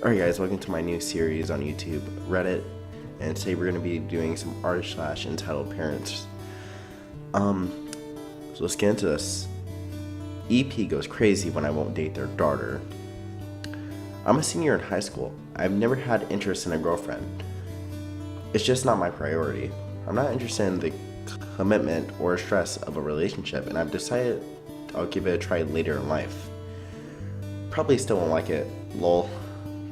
Alright guys, welcome to my new series on YouTube, Reddit, and today we're going to be doing some r/entitled parents. So let's get into this. EP goes crazy when I won't date their daughter. I'm a senior in high school. I've never had interest in a girlfriend. It's just not my priority. I'm not interested in the commitment or stress of a relationship, and I've decided I'll give it a try later in life. Probably still won't like it, lol.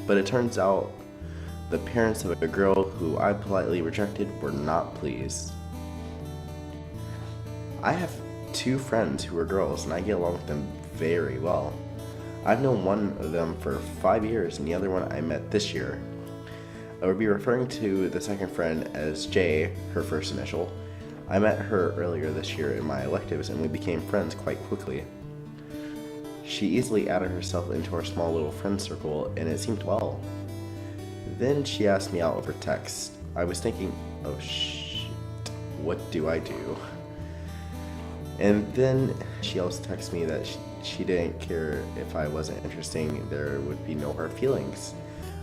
But it turns out the parents of a girl who I politely rejected were not pleased. I have two friends who are girls and I get along with them very well. I've known one of them for 5 years and the other one I met this year. I would be referring to the second friend as J, her first initial. I met her earlier this year in my electives and we became friends quite quickly. She easily added herself into our small little friend circle, and it seemed well. Then she asked me out over text. I was thinking, oh shit, what do I do? And then she also texted me that she didn't care if I wasn't interesting, there would be no hard feelings.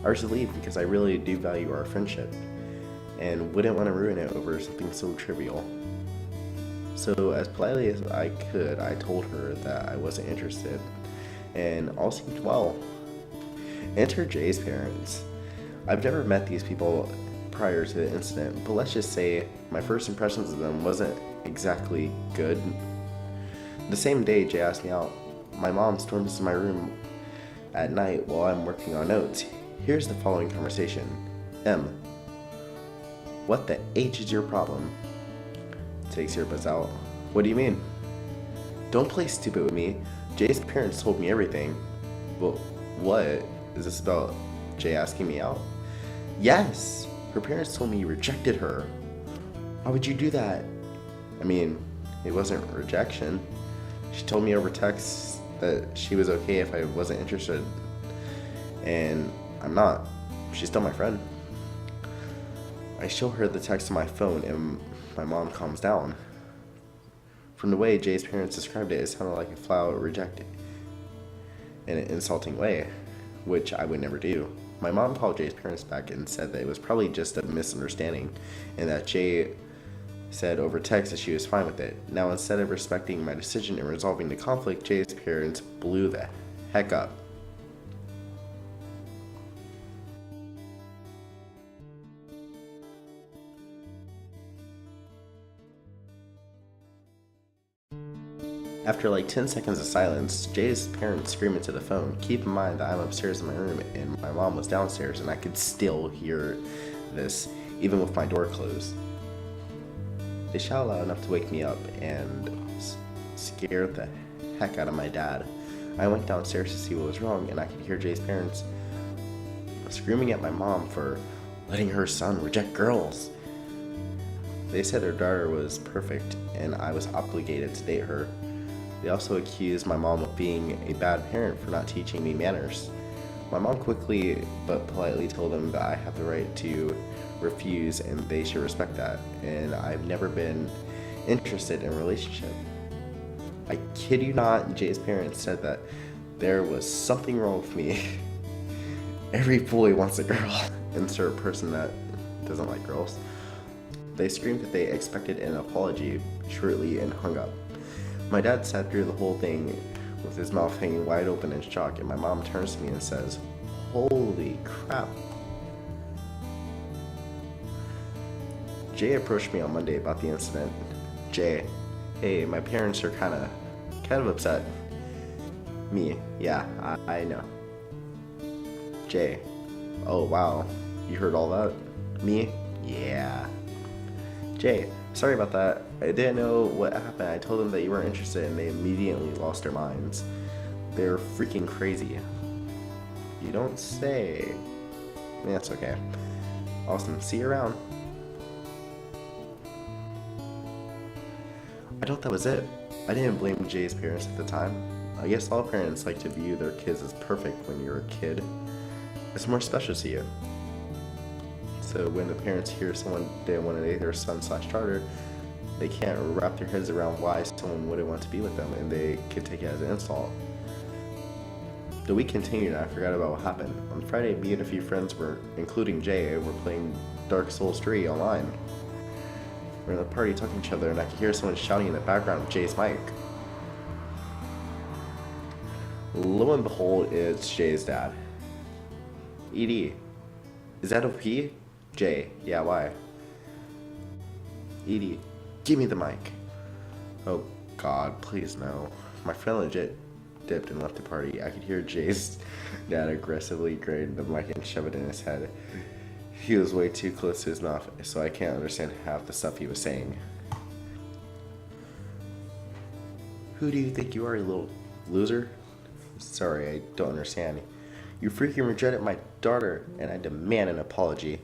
I was relieved because I really do value our friendship, and wouldn't want to ruin it over something so trivial. So as politely as I could, I told her that I wasn't interested, and all seemed well. Enter Jay's parents. I've never met these people prior to the incident, but let's just say my first impressions of them wasn't exactly good. The same day Jay asked me out, my mom stormed into my room at night while I'm working on notes. Here's the following conversation. M. What the H is your problem? Takes earbuds out. What do you mean? Don't play stupid with me. Jay's parents told me everything. Well, what? Is this about Jay asking me out? Yes! Her parents told me you rejected her. Why would you do that? I mean, it wasn't rejection. She told me over text that she was okay if I wasn't interested. And I'm not. She's still my friend. I show her the text on my phone and my mom calms down. From the way Jay's parents described it, it sounded like a flat-out reject in an insulting way, which I would never do. My mom called Jay's parents back and said that it was probably just a misunderstanding, and that Jay said over text that she was fine with it. Now, instead of respecting my decision and resolving the conflict, Jay's parents blew the heck up. After like 10 seconds of silence, Jay's parents scream into the phone. Keep in mind that I'm upstairs in my room and my mom was downstairs and I could still hear this, even with my door closed. They shout loud enough to wake me up and scare the heck out of my dad. I went downstairs to see what was wrong and I could hear Jay's parents screaming at my mom for letting her son reject girls. They said their daughter was perfect and I was obligated to date her. They also accused my mom of being a bad parent for not teaching me manners. My mom quickly but politely told them that I have the right to refuse and they should respect that, and I've never been interested in a relationship. I kid you not, Jay's parents said that there was something wrong with me. Every boy wants a girl. Insert person that doesn't like girls. They screamed that they expected an apology shortly and hung up. My dad sat through the whole thing with his mouth hanging wide open in shock, and my mom turns to me and says, "Holy crap." Jay approached me on Monday about the incident. Jay, hey, my parents are kind of upset. Me, yeah, I know. Jay, oh wow, you heard all that? Me, yeah. Jay, sorry about that. I didn't know what happened. I told them that you weren't interested and they immediately lost their minds. They're freaking crazy. You don't say. That's okay. Awesome. See you around. I thought that was it. I didn't blame Jay's parents at the time. I guess all parents like to view their kids as perfect when you're a kid. It's more special to you. So when the parents hear someone didn't want to date their son/daughter, they can't wrap their heads around why someone wouldn't want to be with them, and they can take it as an insult. The week continued and I forgot about what happened. On Friday, me and a few friends including Jay, were playing Dark Souls 3 online. We were at a party talking to each other and I could hear someone shouting in the background of Jay's mic. Lo and behold, it's Jay's dad. ED, is that OP? Jay, yeah, why? ED, give me the mic. Oh God, please no. My friend legit dipped and left the party. I could hear Jay's dad aggressively grab the mic and shove it in his head. He was way too close to his mouth, so I can't understand half the stuff he was saying. Who do you think you are, you little loser? Sorry, I don't understand. You freaking rejected my daughter, and I demand an apology.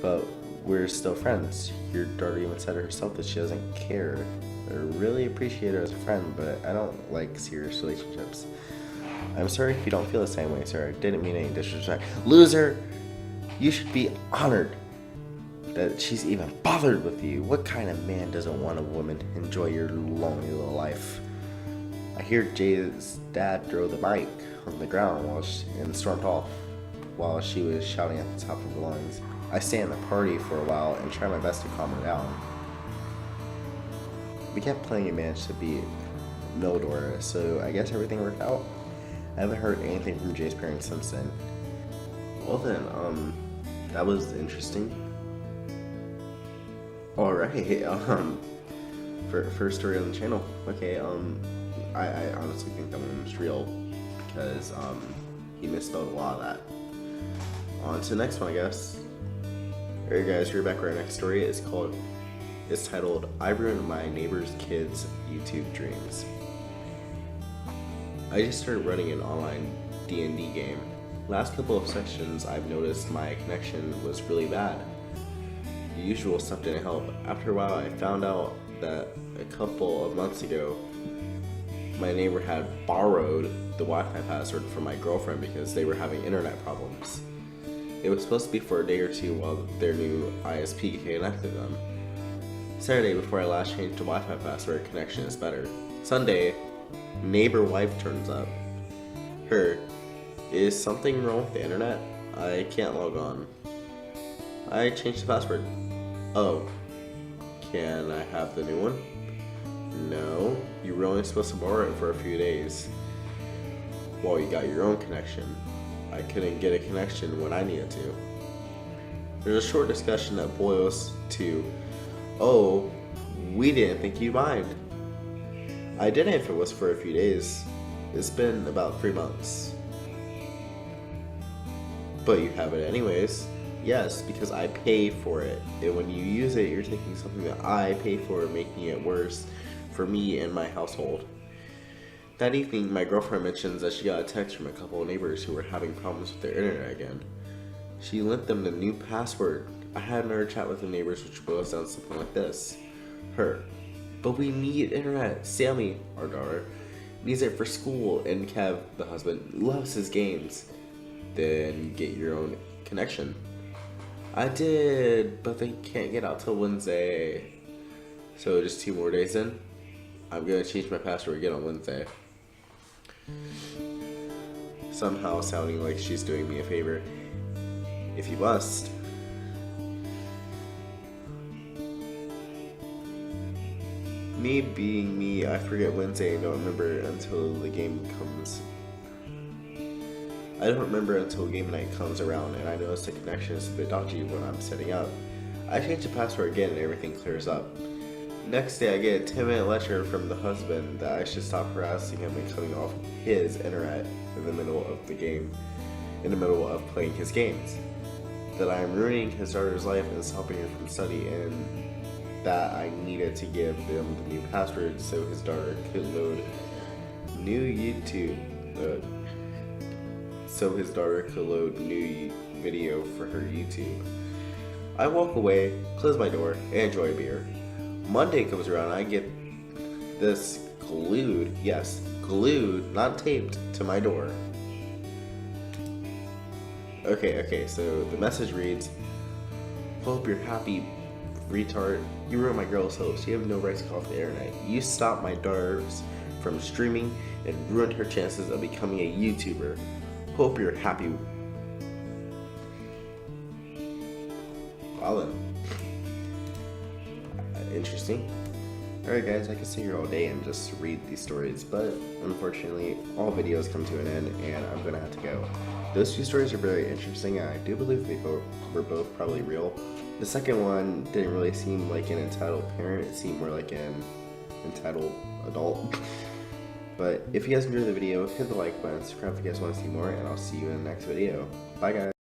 But we're still friends. Your daughter even said herself that she doesn't care. I really appreciate her as a friend, but I don't like serious relationships. I'm sorry if you don't feel the same way, sir. I didn't mean any disrespect. Loser! You should be honored that she's even bothered with you. What kind of man doesn't want a woman enjoy your lonely little life? I hear Jay's dad throw the mic on the ground and stormed off while she was shouting at the top of her lungs. I stayed in the party for a while and tried my best to calm her down. We kept playing and managed to beat Mildor, so I guess everything worked out. I haven't heard anything from Jay's parents since then. Well then, that was interesting. Alright, first story on the channel. Okay, I honestly think that one was real, because, he misspelled a lot of that. On to the next one, I guess. Alright guys, we're back with our next story. It's titled, I Ruined My Neighbor's Kids' YouTube Dreams. I just started running an online D&D game. Last couple of sessions, I've noticed my connection was really bad. The usual stuff didn't help. After a while, I found out that a couple of months ago, my neighbor had borrowed the Wi-Fi password from my girlfriend because they were having internet problems. It was supposed to be for a day or two while their new ISP connected them. Saturday, before I last changed the Wi-Fi password, connection is better. Sunday, neighbor wife turns up. Is something wrong with the internet? I can't log on. I changed the password. Oh, can I have the new one? No, you were only supposed to borrow it for a few days. Well, you got your own connection. I couldn't get a connection when I needed to. There's a short discussion that boils to, oh, we didn't think you'd mind. I didn't if it was for a few days. It's been about 3 months. But you have it anyways. Yes, because I pay for it. And when you use it, you're taking something that I pay for, making it worse for me and my household. That evening, my girlfriend mentions that she got a text from a couple of neighbors who were having problems with their internet again. She lent them the new password. I had another chat with the neighbors which boils down to something like this. But we need internet. Sammy, our daughter, needs it for school, and Kev, the husband, loves his games. Then get your own connection. I did, but they can't get out till Wednesday. So just 2 more days in. I'm gonna change my password again on Wednesday. Somehow sounding like she's doing me a favor. If you must. Me being me, I forget Wednesday and don't remember until the game comes. I don't remember until game night comes around, and I notice the connection is a bit dodgy when I'm setting up. I change the password again and everything clears up. Next day I get a 10-minute lecture from the husband that I should stop harassing him and cutting off his internet in the middle of the game, in the middle of playing his games. That I am ruining his daughter's life and stopping her from study, and that I needed to give them the new password so his daughter could load new video for her YouTube. I walk away, close my door, and enjoy a beer. Monday comes around and I get this glued, yes, glued, not taped, to my door. Okay, so the message reads, hope you're happy, retard. You ruined my girl's hopes. You have no right to call off the internet. You stopped my daughters from streaming, and ruined her chances of becoming a YouTuber. Hope you're happy. Wow then. Interesting. Alright guys, I could sit here all day and just read these stories, but unfortunately all videos come to an end and I'm gonna have to go. Those two stories are very interesting and I do believe they were both probably real. The second one didn't really seem like an entitled parent, it seemed more like an entitled adult. But if you guys enjoyed the video, hit the like button, subscribe if you guys want to see more, and I'll see you in the next video. Bye guys!